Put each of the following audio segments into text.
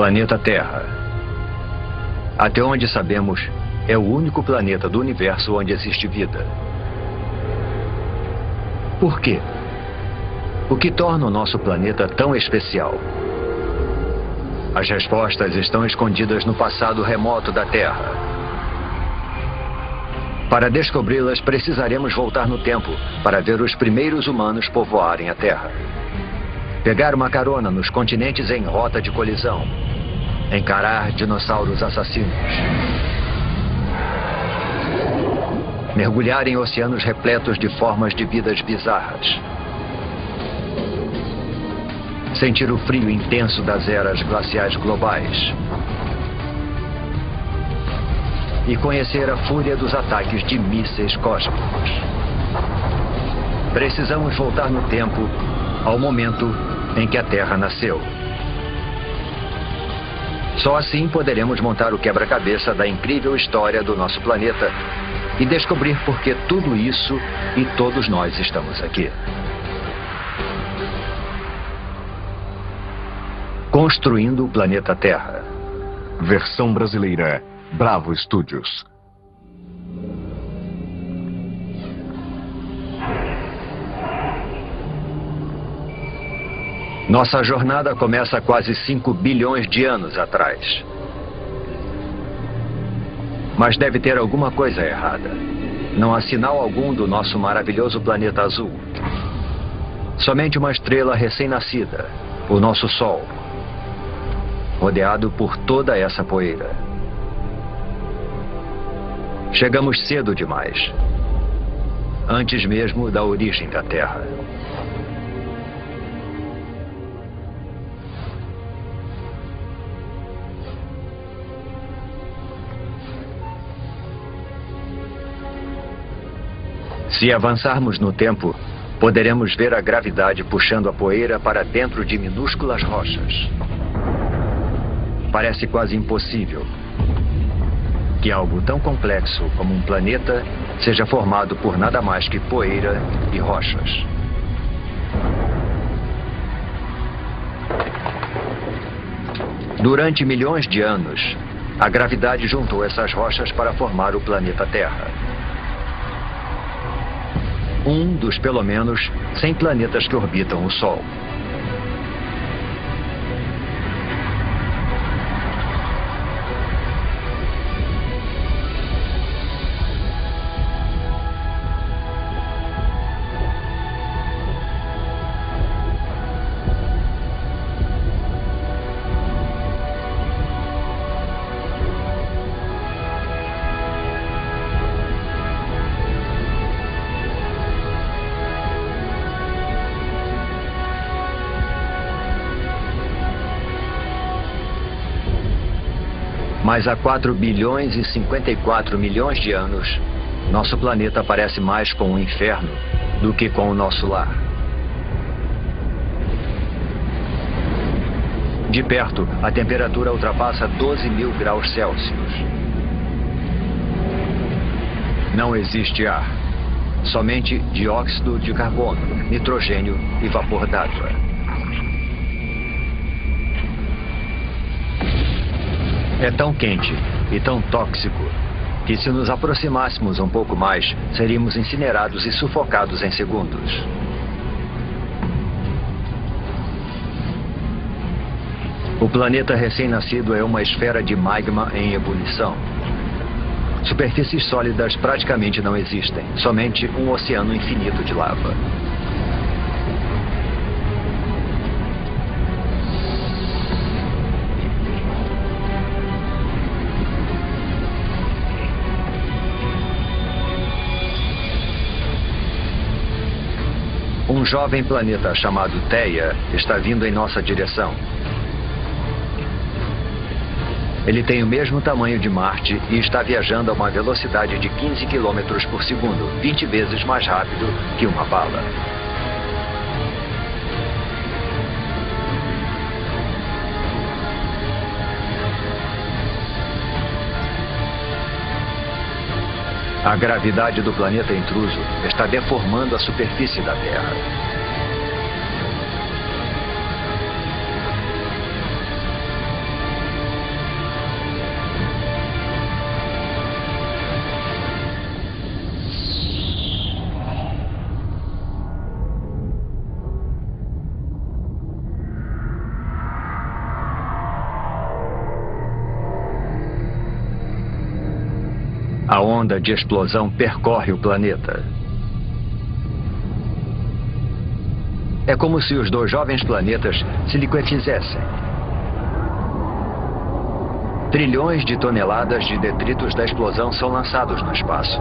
Planeta Terra. Até onde sabemos, é o único planeta do universo onde existe vida. Por quê? O que torna o nosso planeta tão especial? As respostas estão escondidas no passado remoto da Terra. Para descobri-las, precisaremos voltar no tempo para ver os primeiros humanos povoarem a Terra. Pegar uma carona nos continentes em rota de colisão. Encarar dinossauros assassinos. Mergulhar em oceanos repletos de formas de vidas bizarras. Sentir o frio intenso das eras glaciais globais. E conhecer a fúria dos ataques de mísseis cósmicos. Precisamos voltar no tempo ao momento em que a Terra nasceu. Só assim poderemos montar o quebra-cabeça da incrível história do nosso planeta e descobrir por que tudo isso e todos nós estamos aqui. Construindo o planeta Terra. Versão brasileira, Bravo Studios. Nossa jornada começa há quase 5 bilhões de anos atrás. Mas deve ter alguma coisa errada. Não há sinal algum do nosso maravilhoso planeta azul. Somente uma estrela recém-nascida, o nosso Sol, rodeado por toda essa poeira. Chegamos cedo demais, antes mesmo da origem da Terra. Se avançarmos no tempo, poderemos ver a gravidade puxando a poeira para dentro de minúsculas rochas. Parece quase impossível que algo tão complexo como um planeta seja formado por nada mais que poeira e rochas. Durante milhões de anos, a gravidade juntou essas rochas para formar o planeta Terra. Um dos, pelo menos, 100 planetas que orbitam o Sol. Mas há 4 bilhões e 54 milhões de anos, nosso planeta parece mais com um inferno do que com o nosso lar. De perto, a temperatura ultrapassa 12.000 graus Celsius. Não existe ar, somente dióxido de carbono, nitrogênio e vapor d'água. É tão quente e tão tóxico que, se nos aproximássemos um pouco mais, seríamos incinerados e sufocados em segundos. O planeta recém-nascido é uma esfera de magma em ebulição. Superfícies sólidas praticamente não existem, somente um oceano infinito de lava. Um jovem planeta chamado Theia está vindo em nossa direção. Ele tem o mesmo tamanho de Marte e está viajando a uma velocidade de 15 km por segundo, 20 vezes mais rápido que uma bala. A gravidade do planeta intruso está deformando a superfície da Terra. A onda de explosão percorre o planeta. É como se os dois jovens planetas se liquefizessem. Trilhões de toneladas de detritos da explosão são lançados no espaço.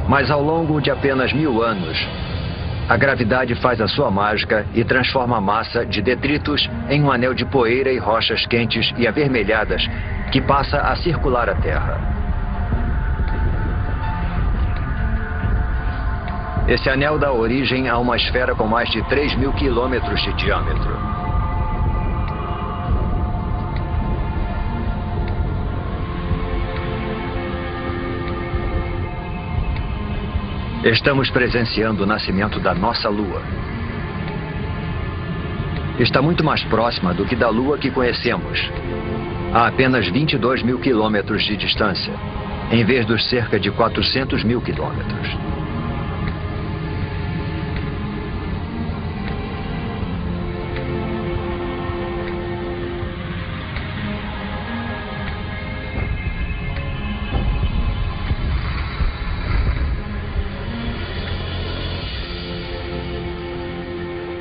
Mas ao longo de apenas 1000 anos, a gravidade faz a sua mágica e transforma a massa de detritos em um anel de poeira e rochas quentes e avermelhadas que passa a circular a Terra. Esse anel dá origem a uma esfera com mais de 3.000 quilômetros de diâmetro. Estamos presenciando o nascimento da nossa Lua. Está muito mais próxima do que da Lua que conhecemos, a apenas 22.000 quilômetros de distância, em vez dos cerca de 400.000 quilômetros.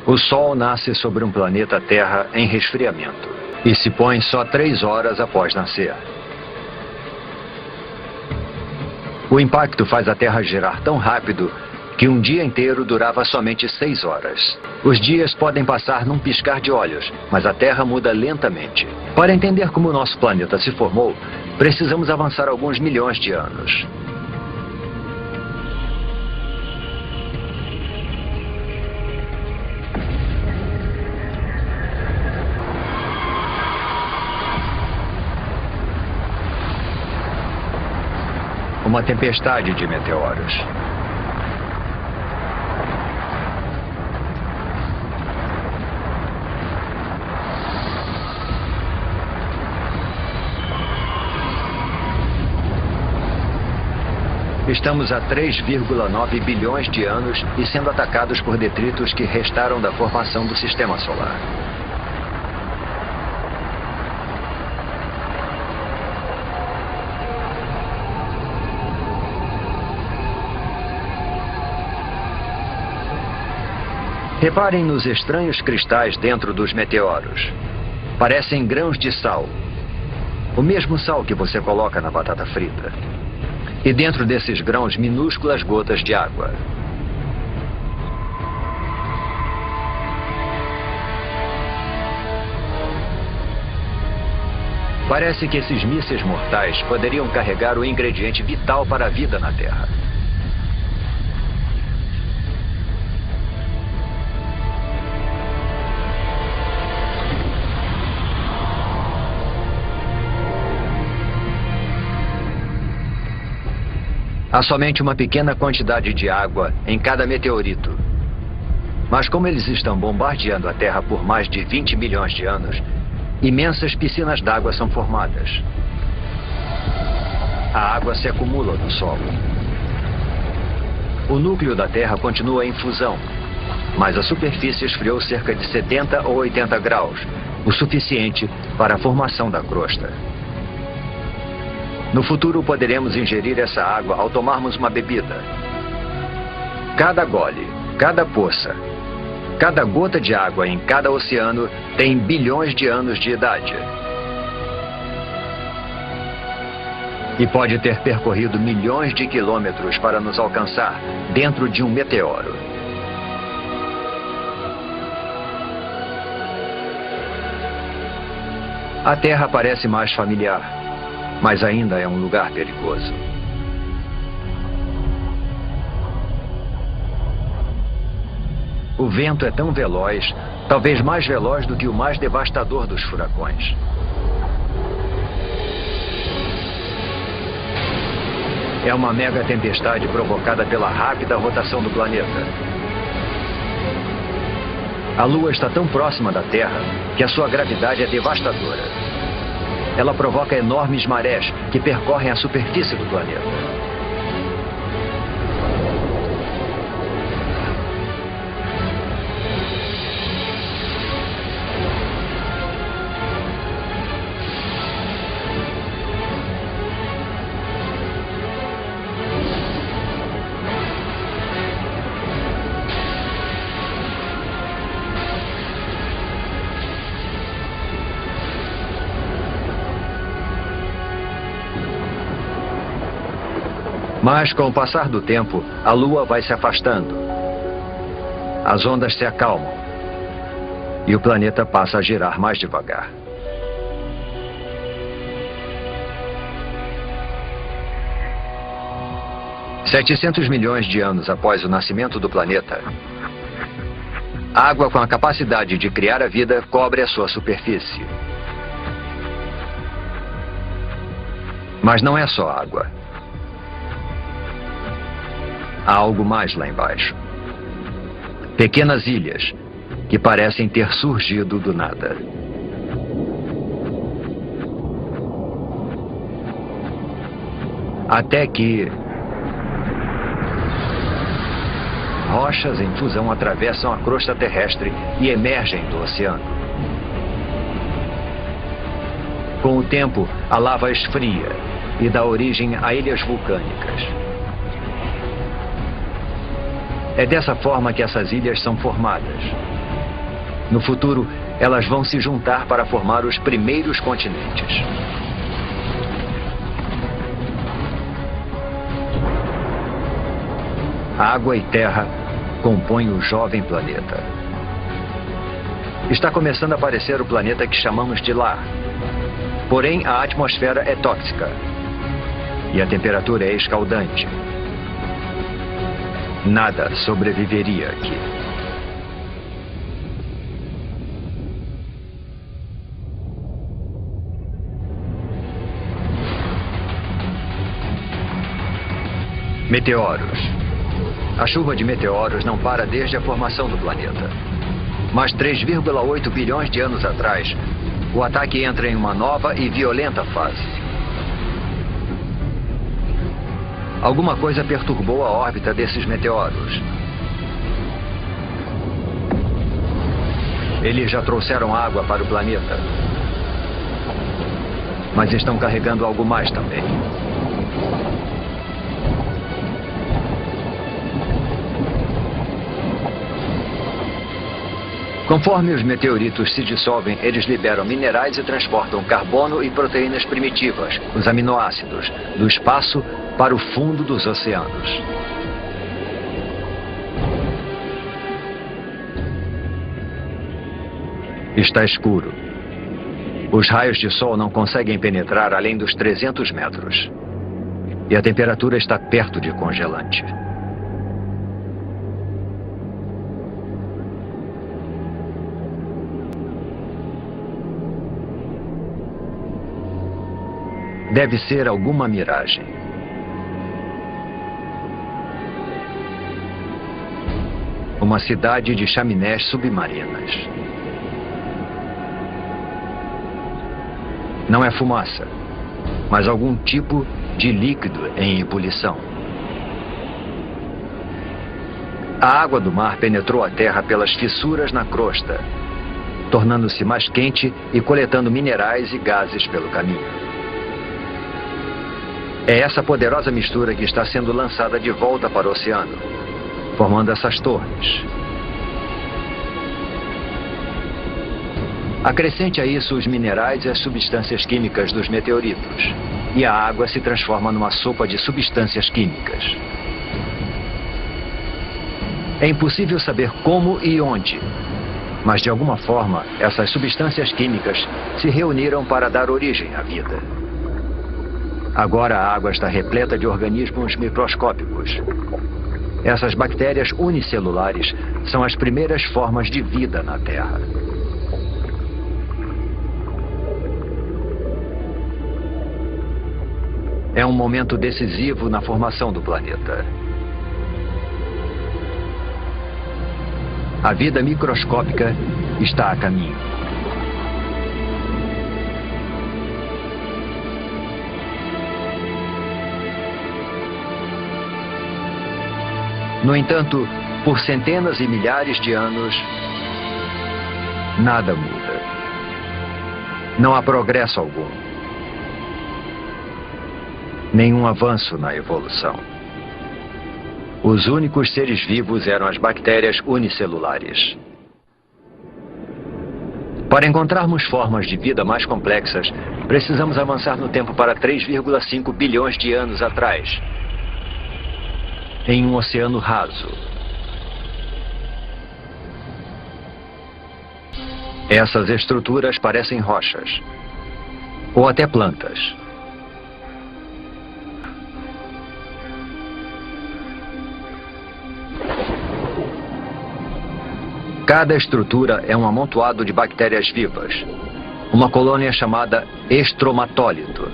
O Sol nasce sobre um planeta Terra em resfriamento e se põe só 3 horas após nascer. O impacto faz a Terra girar tão rápido que um dia inteiro durava somente 6 horas. Os dias podem passar num piscar de olhos, mas a Terra muda lentamente. Para entender como o nosso planeta se formou, precisamos avançar alguns milhões de anos. Uma tempestade de meteoros. Estamos a 3,9 bilhões de anos e sendo atacados por detritos que restaram da formação do Sistema Solar. Reparem nos estranhos cristais dentro dos meteoros. Parecem grãos de sal. O mesmo sal que você coloca na batata frita. E dentro desses grãos, minúsculas gotas de água. Parece que esses mísseis mortais poderiam carregar o ingrediente vital para a vida na Terra. Há somente uma pequena quantidade de água em cada meteorito. Mas como eles estão bombardeando a Terra por mais de 20 milhões de anos, imensas piscinas d'água são formadas. A água se acumula no solo. O núcleo da Terra continua em fusão, mas a superfície esfriou cerca de 70 ou 80 graus, o suficiente para a formação da crosta. No futuro poderemos ingerir essa água ao tomarmos uma bebida. Cada gole, cada poça, cada gota de água em cada oceano tem bilhões de anos de idade. E pode ter percorrido milhões de quilômetros para nos alcançar dentro de um meteoro. A Terra parece mais familiar, mas ainda é um lugar perigoso. O vento é tão veloz, talvez mais veloz do que o mais devastador dos furacões. É uma mega tempestade provocada pela rápida rotação do planeta. A Lua está tão próxima da Terra que a sua gravidade é devastadora. Ela provoca enormes marés que percorrem a superfície do planeta. Mas, com o passar do tempo, a Lua vai se afastando. As ondas se acalmam. E o planeta passa a girar mais devagar. $700 milhões de anos após o nascimento do planeta, a água com a capacidade de criar a vida cobre a sua superfície. Mas não é só água. Há algo mais lá embaixo. Pequenas ilhas que parecem ter surgido do nada. Até que rochas em fusão atravessam a crosta terrestre e emergem do oceano. Com o tempo, a lava esfria e dá origem a ilhas vulcânicas. É dessa forma que essas ilhas são formadas. No futuro, elas vão se juntar para formar os primeiros continentes. Água e terra compõem o jovem planeta. Está começando a aparecer o planeta que chamamos de lar. Porém, a atmosfera é tóxica. E a temperatura é escaldante. Nada sobreviveria aqui. Meteoros. A chuva de meteoros não para desde a formação do planeta. Mas 3,8 bilhões de anos atrás, o ataque entra em uma nova e violenta fase. Alguma coisa perturbou a órbita desses meteoros. Eles já trouxeram água para o planeta. Mas estão carregando algo mais também. Conforme os meteoritos se dissolvem, eles liberam minerais e transportam carbono e proteínas primitivas, os aminoácidos, do espaço para o fundo dos oceanos. Está escuro. Os raios de sol não conseguem penetrar além dos 300 metros. E a temperatura está perto de congelante. Deve ser alguma miragem. Uma cidade de chaminés submarinas. Não é fumaça, mas algum tipo de líquido em ebulição. A água do mar penetrou a terra pelas fissuras na crosta, tornando-se mais quente e coletando minerais e gases pelo caminho. É essa poderosa mistura que está sendo lançada de volta para o oceano, formando essas torres. Acrescente a isso os minerais e as substâncias químicas dos meteoritos, e a água se transforma numa sopa de substâncias químicas. É impossível saber como e onde, mas de alguma forma essas substâncias químicas se reuniram para dar origem à vida. Agora a água está repleta de organismos microscópicos. Essas bactérias unicelulares são as primeiras formas de vida na Terra. É um momento decisivo na formação do planeta. A vida microscópica está a caminho. No entanto, por centenas e milhares de anos, nada muda. Não há progresso algum. Nenhum avanço na evolução. Os únicos seres vivos eram as bactérias unicelulares. Para encontrarmos formas de vida mais complexas, precisamos avançar no tempo para 3,5 bilhões de anos atrás, em um oceano raso. Essas estruturas parecem rochas, ou até plantas. Cada estrutura é um amontoado de bactérias vivas, uma colônia chamada estromatólito.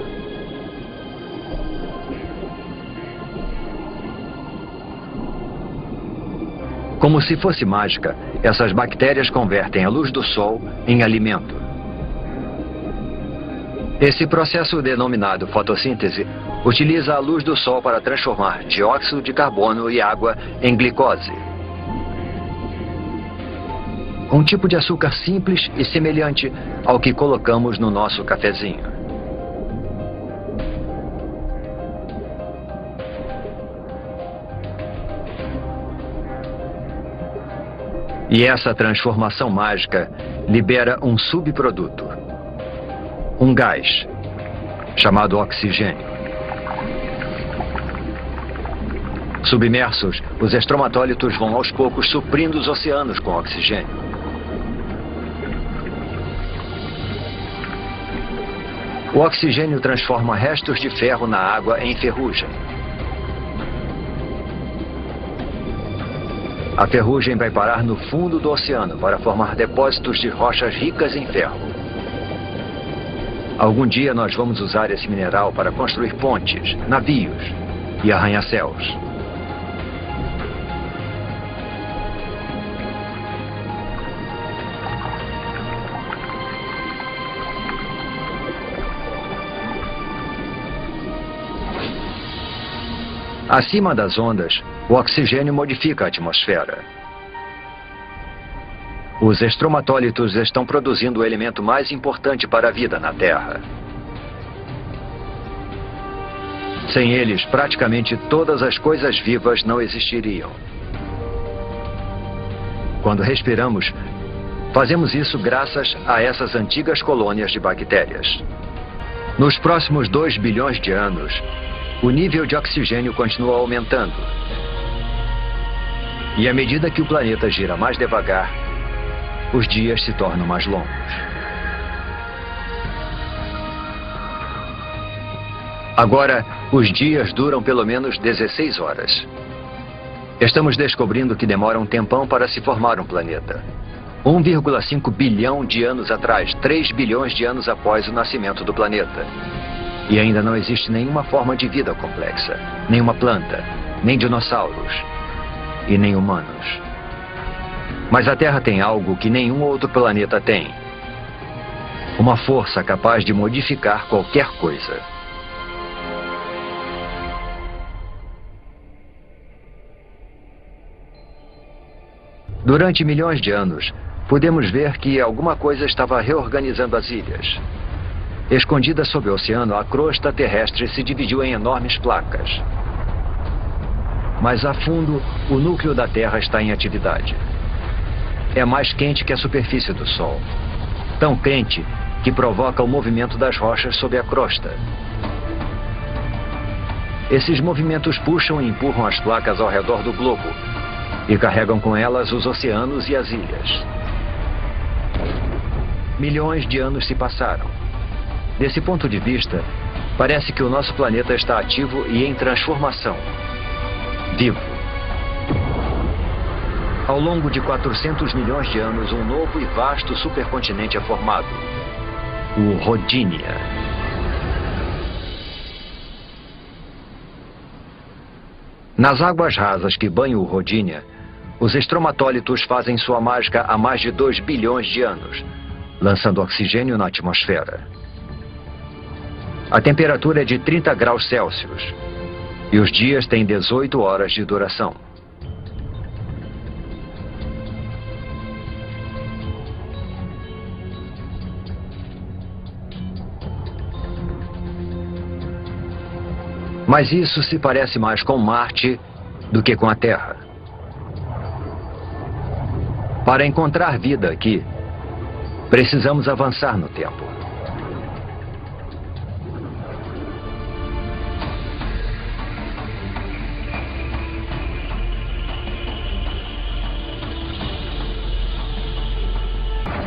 Como se fosse mágica, essas bactérias convertem a luz do sol em alimento. Esse processo, denominado fotossíntese, utiliza a luz do sol para transformar dióxido de carbono e água em glicose. Um tipo de açúcar simples e semelhante ao que colocamos no nosso cafezinho. E essa transformação mágica libera um subproduto, um gás, chamado oxigênio. Submersos, os estromatólitos vão aos poucos suprindo os oceanos com oxigênio. O oxigênio transforma restos de ferro na água em ferrugem. A ferrugem vai parar no fundo do oceano para formar depósitos de rochas ricas em ferro. Algum dia nós vamos usar esse mineral para construir pontes, navios e arranha-céus. Acima das ondas, o oxigênio modifica a atmosfera. Os estromatólitos estão produzindo o elemento mais importante para a vida na Terra. Sem eles, praticamente todas as coisas vivas não existiriam. Quando respiramos, fazemos isso graças a essas antigas colônias de bactérias. Nos próximos 2 bilhões de anos, o nível de oxigênio continua aumentando. E à medida que o planeta gira mais devagar, os dias se tornam mais longos. Agora, os dias duram pelo menos 16 horas. Estamos descobrindo que demora um tempão para se formar um planeta. 1,5 bilhão de anos atrás, 3 bilhões de anos após o nascimento do planeta. E ainda não existe nenhuma forma de vida complexa, nenhuma planta, nem dinossauros e nem humanos. Mas a Terra tem algo que nenhum outro planeta tem. Uma força capaz de modificar qualquer coisa. Durante milhões de anos, podemos ver que alguma coisa estava reorganizando as ilhas. Escondida sob o oceano, a crosta terrestre se dividiu em enormes placas. Mas a fundo, o núcleo da Terra está em atividade. É mais quente que a superfície do Sol. Tão quente que provoca o movimento das rochas sob a crosta. Esses movimentos puxam e empurram as placas ao redor do globo e carregam com elas os oceanos e as ilhas. Milhões de anos se passaram. Desse ponto de vista, parece que o nosso planeta está ativo e em transformação. Vivo. Ao longo de 400 milhões de anos, um novo e vasto supercontinente é formado. O Rodinia. Nas águas rasas que banham o Rodinia, Os estromatólitos fazem sua mágica há mais de 2 bilhões de anos, lançando oxigênio na atmosfera. A temperatura é de 30 graus Celsius e os dias têm 18 horas de duração. Mas isso se parece mais com Marte do que com a Terra. Para encontrar vida aqui, precisamos avançar no tempo.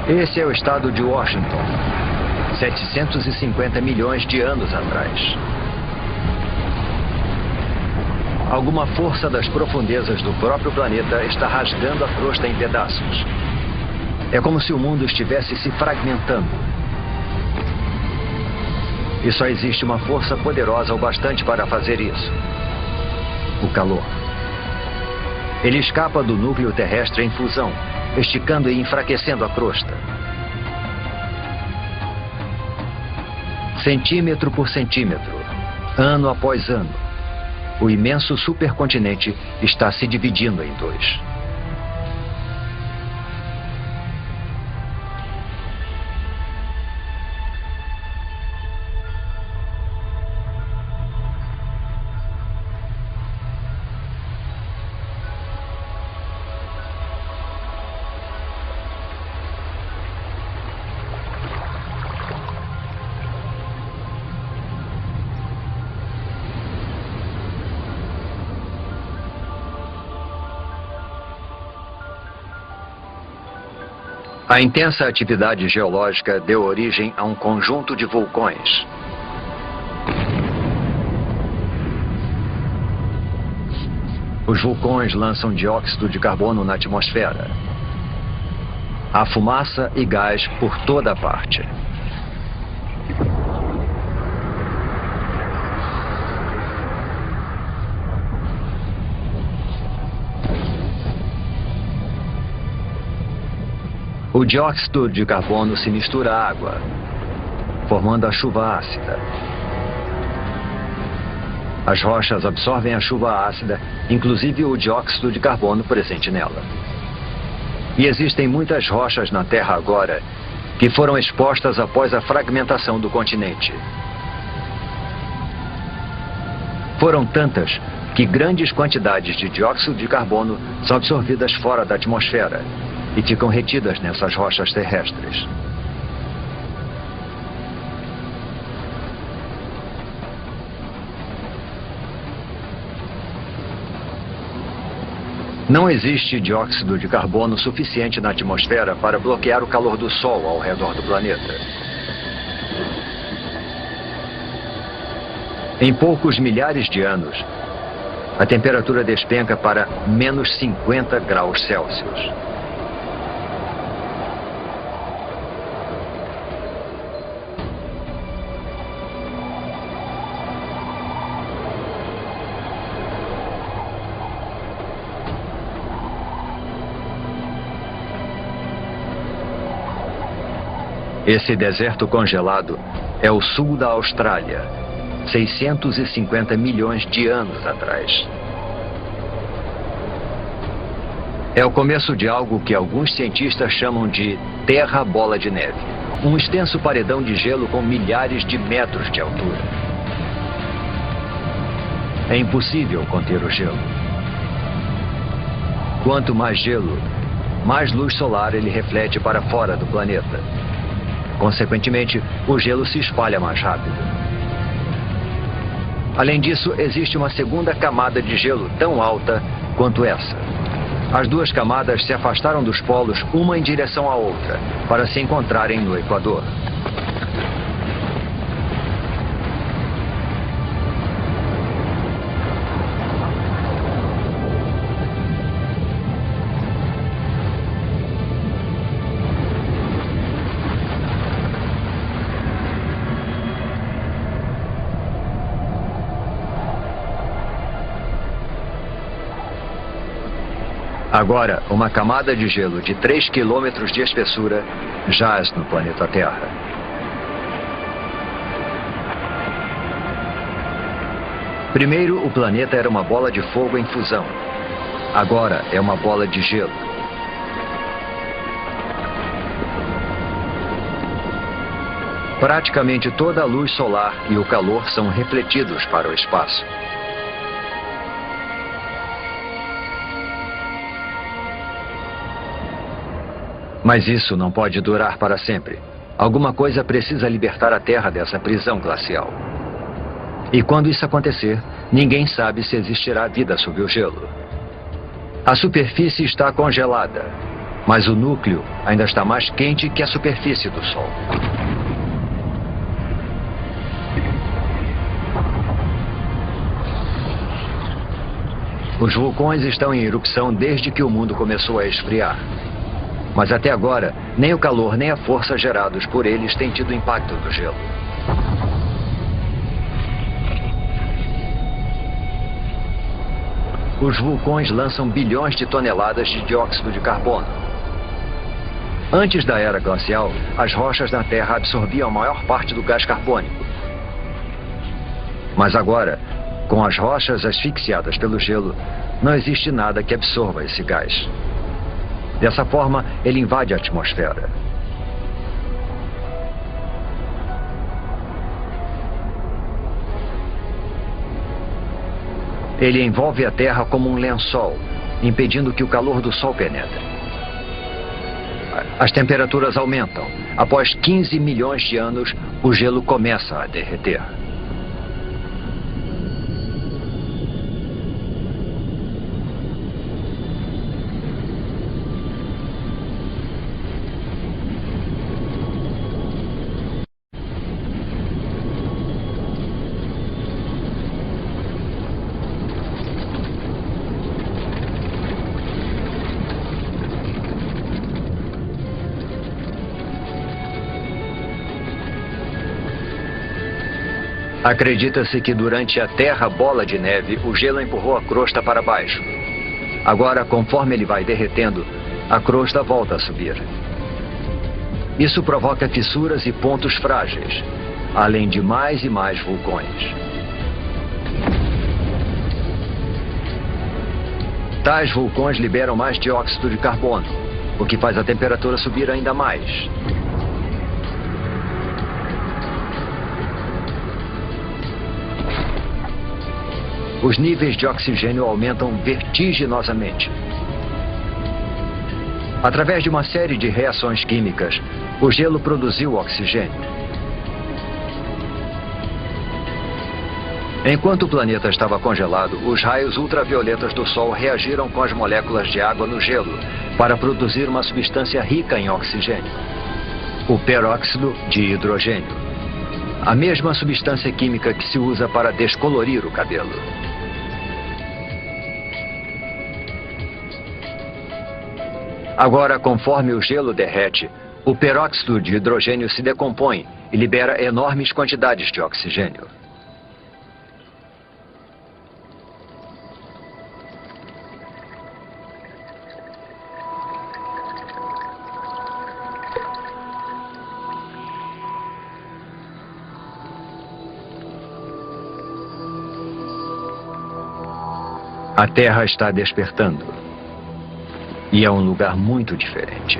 Esse é o estado de Washington, 750 milhões de anos atrás. Alguma força das profundezas do próprio planeta está rasgando a crosta em pedaços. É como se o mundo estivesse se fragmentando. E só existe uma força poderosa o bastante para fazer isso: o calor. Ele escapa do núcleo terrestre em fusão, esticando e enfraquecendo a crosta. Centímetro por centímetro, ano após ano, o imenso supercontinente está se dividindo em dois. A intensa atividade geológica deu origem a um conjunto de vulcões. Os vulcões lançam dióxido de carbono na atmosfera. Há fumaça e gás por toda parte. O dióxido de carbono se mistura à água, formando a chuva ácida. As rochas absorvem a chuva ácida, inclusive o dióxido de carbono presente nela. E existem muitas rochas na Terra agora que foram expostas após a fragmentação do continente. Foram tantas que grandes quantidades de dióxido de carbono são absorvidas fora da atmosfera e ficam retidas nessas rochas terrestres. Não existe dióxido de carbono suficiente na atmosfera para bloquear o calor do Sol ao redor do planeta. Em poucos milhares de anos, a temperatura despenca para menos 50 graus Celsius. Esse deserto congelado é o sul da Austrália, 650 milhões de anos atrás. É o começo de algo que alguns cientistas chamam de Terra Bola de Neve, um extenso paredão de gelo com milhares de metros de altura. É impossível conter o gelo. Quanto mais gelo, mais luz solar ele reflete para fora do planeta. Consequentemente, o gelo se espalha mais rápido. Além disso, existe uma segunda camada de gelo tão alta quanto essa. As duas camadas se afastaram dos polos uma em direção à outra, para se encontrarem no Equador. Agora, uma camada de gelo de 3 quilômetros de espessura jaz no planeta Terra. Primeiro, o planeta era uma bola de fogo em fusão. Agora é uma bola de gelo. Praticamente toda a luz solar e o calor são refletidos para o espaço. Mas isso não pode durar para sempre. Alguma coisa precisa libertar a Terra dessa prisão glacial. E quando isso acontecer, ninguém sabe se existirá vida sob o gelo. A superfície está congelada, mas o núcleo ainda está mais quente que a superfície do Sol. Os vulcões estão em erupção desde que o mundo começou a esfriar. Mas até agora, nem o calor nem a força gerados por eles têm tido impacto no gelo. Os vulcões lançam bilhões de toneladas de dióxido de carbono. Antes da era glacial, as rochas na Terra absorviam a maior parte do gás carbônico. Mas agora, com as rochas asfixiadas pelo gelo, não existe nada que absorva esse gás. Dessa forma, ele invade a atmosfera. Ele envolve a Terra como um lençol, impedindo que o calor do Sol penetre. As temperaturas aumentam. Após 15 milhões de anos, o gelo começa a derreter. Acredita-se que durante a Terra Bola de Neve, o gelo empurrou a crosta para baixo. Agora, conforme ele vai derretendo, a crosta volta a subir. Isso provoca fissuras e pontos frágeis, além de mais e mais vulcões. Tais vulcões liberam mais dióxido de carbono, o que faz a temperatura subir ainda mais. Os níveis de oxigênio aumentam vertiginosamente. Através de uma série de reações químicas, o gelo produziu oxigênio. Enquanto o planeta estava congelado, os raios ultravioletas do Sol reagiram com as moléculas de água no gelo para produzir uma substância rica em oxigênio, o peróxido de hidrogênio, a mesma substância química que se usa para descolorir o cabelo. Agora, conforme o gelo derrete, o peróxido de hidrogênio se decompõe e libera enormes quantidades de oxigênio. A Terra está despertando. E é um lugar muito diferente.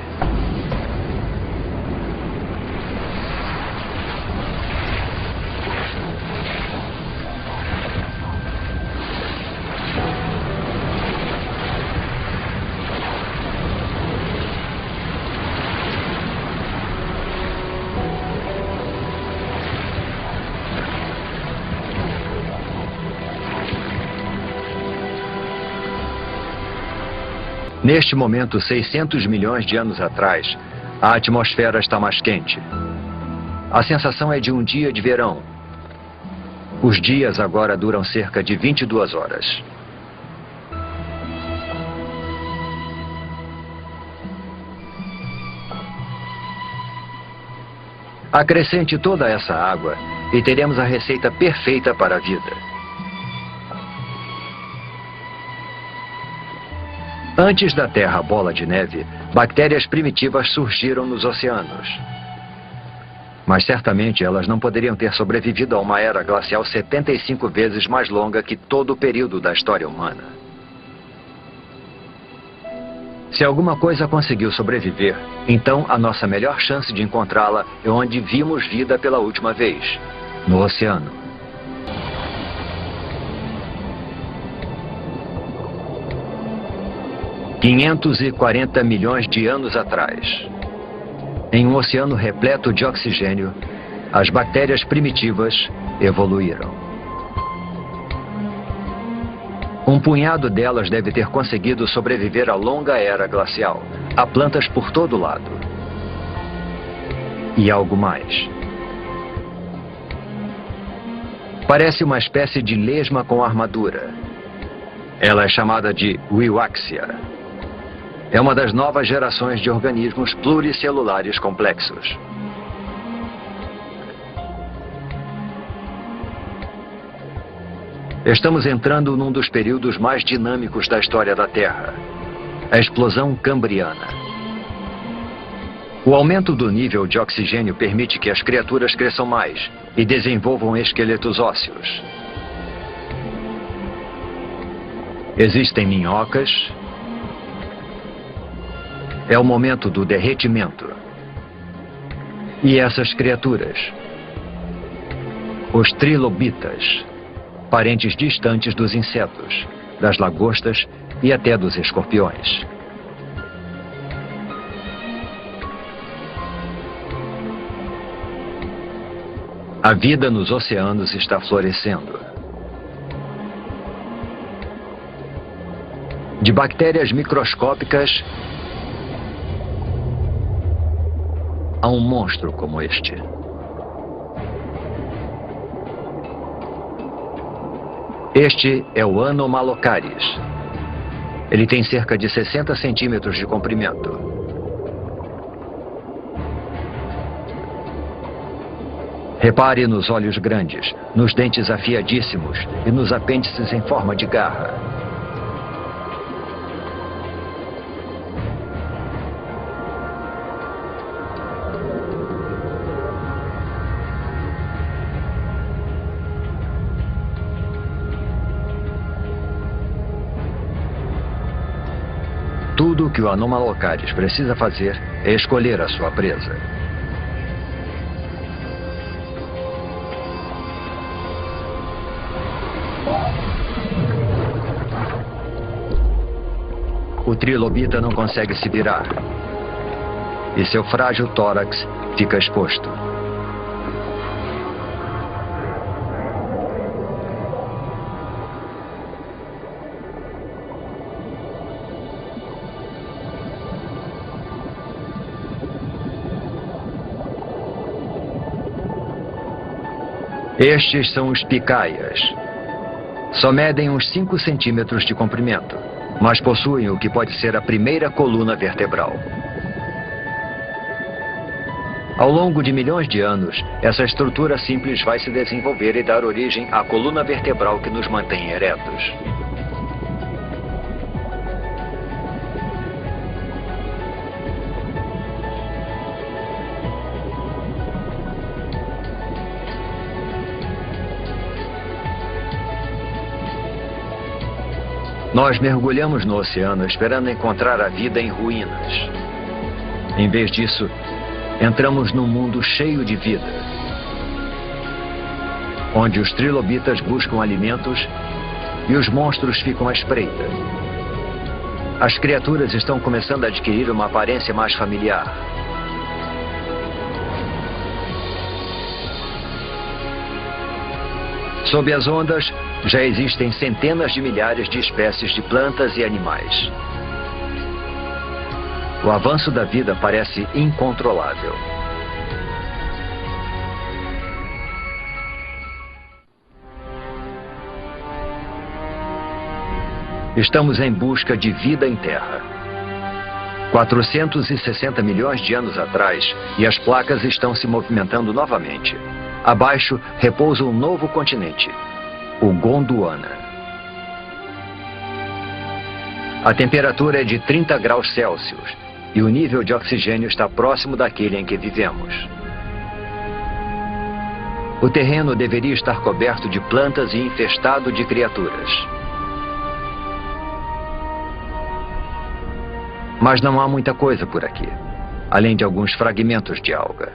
Neste momento, 600 milhões de anos atrás, a atmosfera está mais quente. A sensação é de um dia de verão. Os dias agora duram cerca de 22 horas. Acrescente toda essa água e teremos a receita perfeita para a vida. Antes da Terra bola de neve, bactérias primitivas surgiram nos oceanos. Mas certamente elas não poderiam ter sobrevivido a uma era glacial 75 vezes mais longa que todo o período da história humana. Se alguma coisa conseguiu sobreviver, então a nossa melhor chance de encontrá-la é onde vimos vida pela última vez, no oceano. $540 milhões de anos atrás. Em um oceano repleto de oxigênio, as bactérias primitivas evoluíram. Um punhado delas deve ter conseguido sobreviver à longa era glacial. Há plantas por todo lado. E algo mais. Parece uma espécie de lesma com armadura. Ela é chamada de Wiwaxia. É uma das novas gerações de organismos pluricelulares complexos. Estamos entrando num dos períodos mais dinâmicos da história da Terra, a explosão cambriana. O aumento do nível de oxigênio permite que as criaturas cresçam mais e desenvolvam esqueletos ósseos. Existem minhocas. É o momento do derretimento. E essas criaturas, os trilobitas, parentes distantes dos insetos, das lagostas e até dos escorpiões. A vida nos oceanos está florescendo. De bactérias microscópicas a um monstro como este. Este é o Anomalocaris. Ele tem cerca de 60 centímetros de comprimento. Repare nos olhos grandes, nos dentes afiadíssimos e nos apêndices em forma de garra. Tudo o que o Anomalocaris precisa fazer é escolher a sua presa. O trilobita não consegue se virar. E seu frágil tórax fica exposto. Estes são os picaias. Só medem uns 5 centímetros de comprimento, mas possuem o que pode ser a primeira coluna vertebral. Ao longo de milhões de anos, essa estrutura simples vai se desenvolver e dar origem à coluna vertebral que nos mantém eretos. Nós mergulhamos no oceano esperando encontrar a vida em ruínas. Em vez disso, entramos num mundo cheio de vida, onde os trilobitas buscam alimentos e os monstros ficam à espreita. As criaturas estão começando a adquirir uma aparência mais familiar. Sob as ondas, já existem centenas de milhares de espécies de plantas e animais. O avanço da vida parece incontrolável. Estamos em busca de vida em Terra. 460 milhões de anos atrás, e as placas estão se movimentando novamente. Abaixo repousa um novo continente, o Gondwana. A temperatura é de 30 graus Celsius e o nível de oxigênio está próximo daquele em que vivemos. O terreno deveria estar coberto de plantas e infestado de criaturas. Mas não há muita coisa por aqui, além de alguns fragmentos de alga.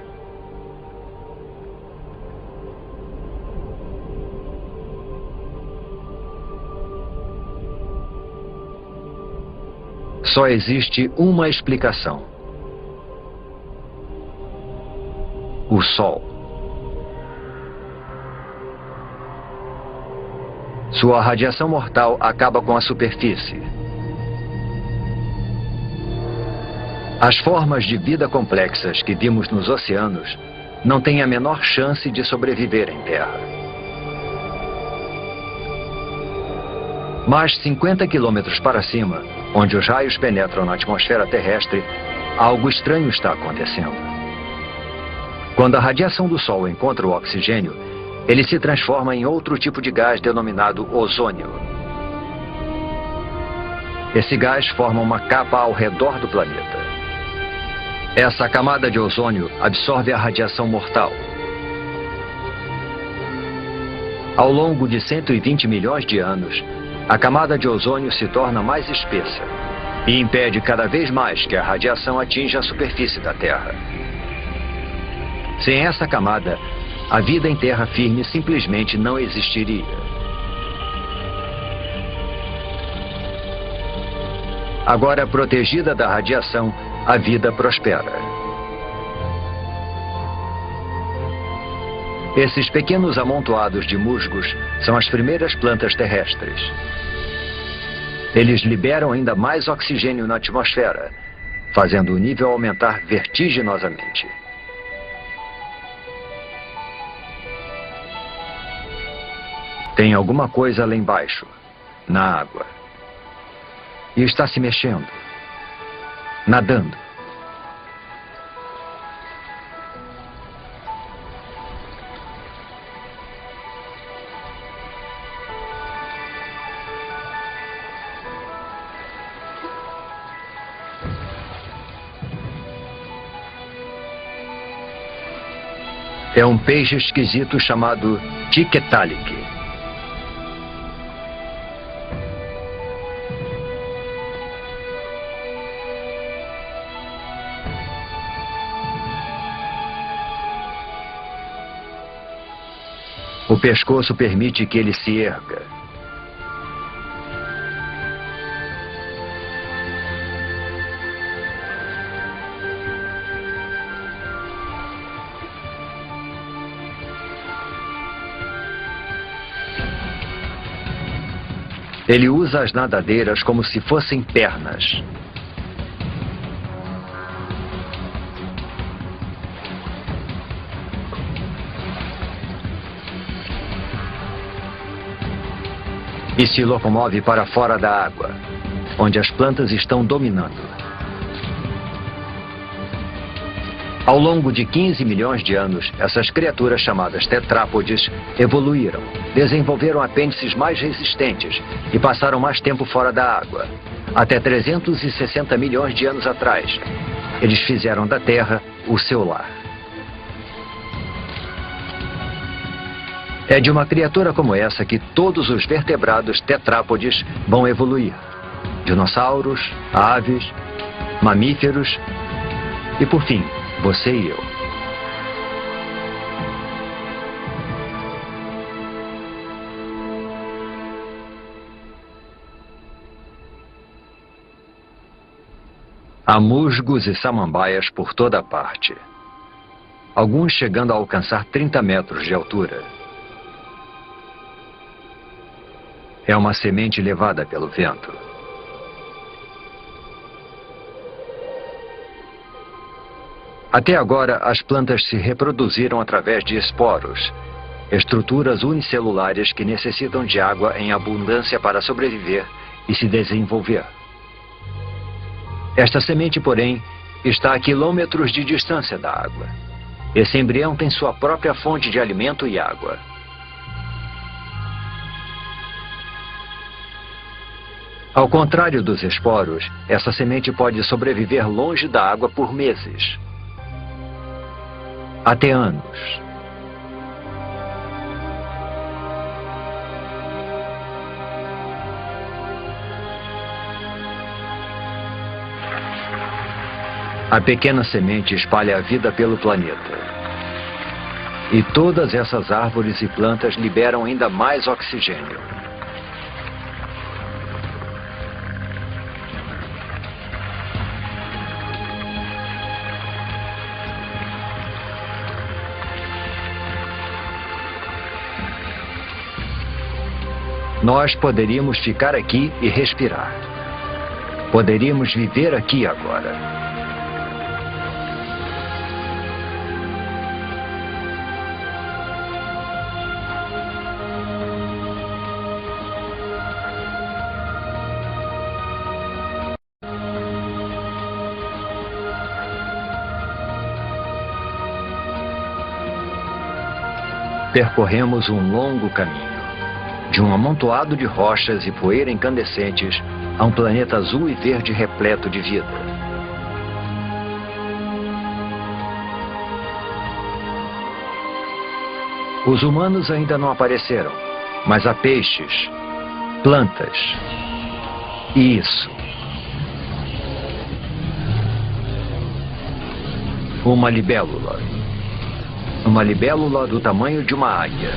Só existe uma explicação: o Sol. Sua radiação mortal acaba com a superfície. As formas de vida complexas que vimos nos oceanos não têm a menor chance de sobreviver em Terra. Mas 50 quilômetros para cima, onde os raios penetram na atmosfera terrestre, algo estranho está acontecendo. Quando a radiação do Sol encontra o oxigênio, ele se transforma em outro tipo de gás denominado ozônio. Esse gás forma uma capa ao redor do planeta. Essa camada de ozônio absorve a radiação mortal. Ao longo de 120 milhões de anos, a camada de ozônio se torna mais espessa e impede cada vez mais que a radiação atinja a superfície da Terra. Sem essa camada, a vida em terra firme simplesmente não existiria. Agora protegida da radiação, a vida prospera. Esses pequenos amontoados de musgos são as primeiras plantas terrestres. Eles liberam ainda mais oxigênio na atmosfera, fazendo o nível aumentar vertiginosamente. Tem alguma coisa lá embaixo, na água. E está se mexendo, nadando. É um peixe esquisito chamado Tiktaalik. O pescoço permite que ele se erga. Ele usa as nadadeiras como se fossem pernas. E se locomove para fora da água, onde as plantas estão dominando. Ao longo de 15 milhões de anos, essas criaturas chamadas tetrápodes evoluíram, desenvolveram apêndices mais resistentes e passaram mais tempo fora da água. Até 360 milhões de anos atrás, eles fizeram da Terra o seu lar. É de uma criatura como essa que todos os vertebrados tetrápodes vão evoluir. Dinossauros, aves, mamíferos e, por fim, você e eu. Há musgos e samambaias por toda parte. Alguns chegando a alcançar 30 metros de altura. É uma semente levada pelo vento. Até agora, as plantas se reproduziram através de esporos, estruturas unicelulares que necessitam de água em abundância para sobreviver e se desenvolver. Esta semente, porém, está a quilômetros de distância da água. Esse embrião tem sua própria fonte de alimento e água. Ao contrário dos esporos, essa semente pode sobreviver longe da água por meses, até anos. A pequena semente espalha a vida pelo planeta. E todas essas árvores e plantas liberam ainda mais oxigênio. Nós poderíamos ficar aqui e respirar. Poderíamos viver aqui agora. Percorremos um longo caminho, de um amontoado de rochas e poeira incandescentes a um planeta azul e verde repleto de vida. Os humanos ainda não apareceram, mas há peixes, plantas e isso. Uma libélula. Uma libélula do tamanho de uma águia.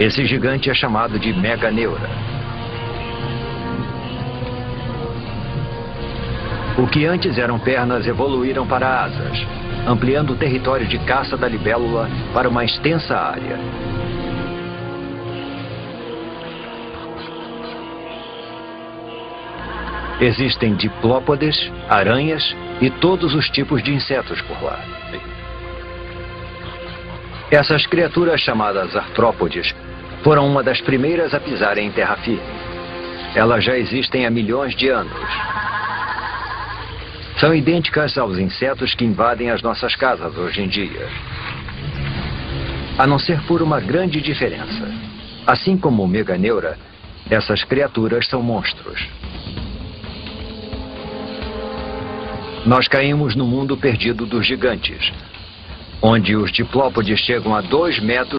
Esse gigante é chamado de Meganeura. O que antes eram pernas evoluíram para asas, ampliando o território de caça da libélula para uma extensa área. Existem diplópodes, aranhas e todos os tipos de insetos por lá. Essas criaturas chamadas artrópodes foram uma das primeiras a pisarem em terra firme. Elas já existem há milhões de anos. São idênticas aos insetos que invadem as nossas casas hoje em dia. A não ser por uma grande diferença. Assim como o Meganeura, essas criaturas são monstros. Nós caímos no mundo perdido dos gigantes, onde os diplópodes chegam a 2 metros